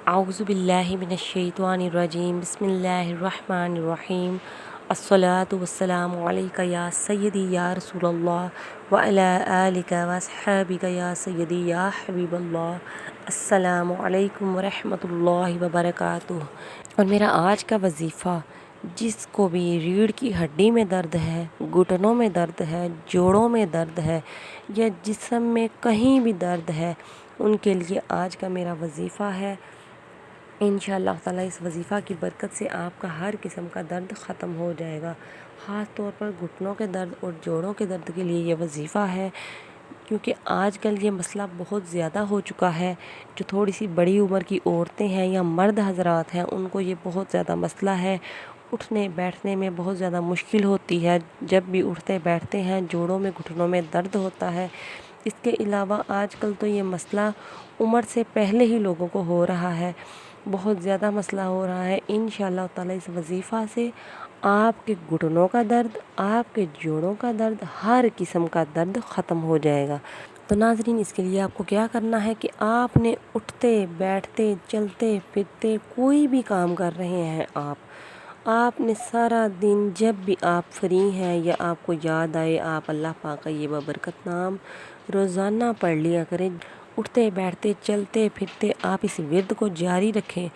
اعوذ باللہ من الشیطان الرجیم بسم اللہ الرحمن الرحیم الصلاۃ والسلام علیک یا سیدی یا رسول اللہ وعلی آلک واصحابک یا سیدی یا حبیب اللہ۔ السلام علیکم ورحمۃ اللہ وبرکاتہ۔ اور میرا آج کا وظیفہ، جس کو بھی ریڑھ کی ہڈی میں درد ہے، گھٹنوں میں درد ہے، جوڑوں میں درد ہے یا جسم میں کہیں بھی درد ہے، ان کے لیے آج کا میرا وظیفہ ہے۔ انشاءاللہ تعالیٰ اس وظیفہ کی برکت سے آپ کا ہر قسم کا درد ختم ہو جائے گا۔ خاص طور پر گھٹنوں کے درد اور جوڑوں کے درد کے لیے یہ وظیفہ ہے، کیونکہ آج کل یہ مسئلہ بہت زیادہ ہو چکا ہے۔ جو تھوڑی سی بڑی عمر کی عورتیں ہیں یا مرد حضرات ہیں، ان کو یہ بہت زیادہ مسئلہ ہے۔ اٹھنے بیٹھنے میں بہت زیادہ مشکل ہوتی ہے، جب بھی اٹھتے بیٹھتے ہیں جوڑوں میں گھٹنوں میں درد ہوتا ہے۔ اس کے علاوہ آج کل تو یہ مسئلہ عمر سے پہلے ہی لوگوں کو ہو رہا ہے، بہت زیادہ مسئلہ ہو رہا ہے۔ انشاءاللہ تعالیٰ اس وظیفہ سے آپ کے گھٹنوں کا درد، آپ کے جوڑوں کا درد، ہر قسم کا درد ختم ہو جائے گا۔ تو ناظرین، اس کے لیے آپ کو کیا کرنا ہے کہ آپ نے اٹھتے بیٹھتے چلتے پھرتے کوئی بھی کام کر رہے ہیں، آپ نے سارا دن جب بھی آپ فری ہیں یا آپ کو یاد آئے، آپ اللہ پاک کا یہ بابرکت نام روزانہ پڑھ لیا کریں۔ اٹھتے بیٹھتے چلتے پھرتے آپ اس ورد کو جاری رکھیں۔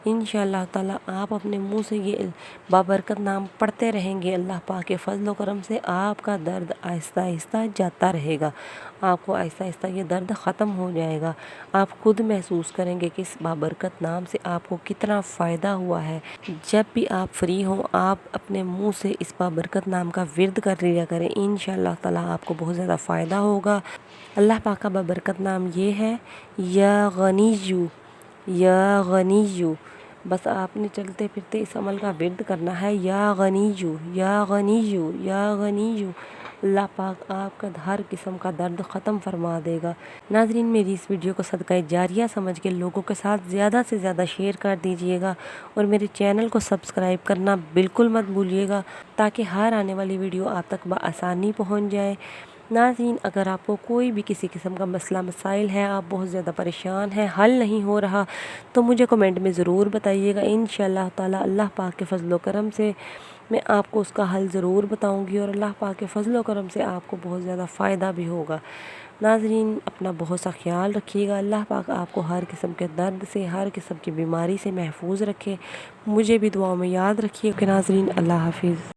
انشاءاللہ تعالیٰ آپ اپنے منہ سے یہ بابرکت نام پڑھتے رہیں گے، اللہ پاک کے فضل و کرم سے آپ کا درد آہستہ آہستہ جاتا رہے گا، آپ کو آہستہ آہستہ یہ درد ختم ہو جائے گا۔ آپ خود محسوس کریں گے کہ اس بابرکت نام سے آپ کو کتنا فائدہ ہوا ہے۔ جب بھی آپ فری ہوں، آپ اپنے منہ سے اس بابرکت نام کا ورد کر لیا کریں، انشاءاللہ تعالیٰ آپ کو بہت زیادہ فائدہ ہوگا۔ اللہ پاک کا بابرکت نام یہ ہے، یا غنیو، یا غنیو۔ بس آپ نے چلتے پھرتے اس عمل کا ورد کرنا ہے، یا غنیو یا غنیو یا غنیو۔ اللہ پاک آپ کا ہر قسم کا درد ختم فرما دے گا۔ ناظرین، میری اس ویڈیو کو صدقہ جاریہ سمجھ کے لوگوں کے ساتھ زیادہ سے زیادہ شیئر کر دیجئے گا، اور میرے چینل کو سبسکرائب کرنا بالکل مت بھولیے گا، تاکہ ہر آنے والی ویڈیو آپ تک بآسانی پہنچ جائے۔ ناظرین، اگر آپ کو کوئی بھی کسی قسم کا مسئلہ مسائل ہے، آپ بہت زیادہ پریشان ہیں، حل نہیں ہو رہا، تو مجھے کمنٹ میں ضرور بتائیے گا۔ انشاءاللہ تعالیٰ اللہ پاک کے فضل و کرم سے میں آپ کو اس کا حل ضرور بتاؤں گی، اور اللہ پاک کے فضل و کرم سے آپ کو بہت زیادہ فائدہ بھی ہوگا۔ ناظرین، اپنا بہت سا خیال رکھیے گا۔ اللہ پاک آپ کو ہر قسم کے درد سے، ہر قسم کی بیماری سے محفوظ رکھے۔ مجھے بھی دعاؤں میں یاد رکھیے کہ ناظرین، اللہ حافظ۔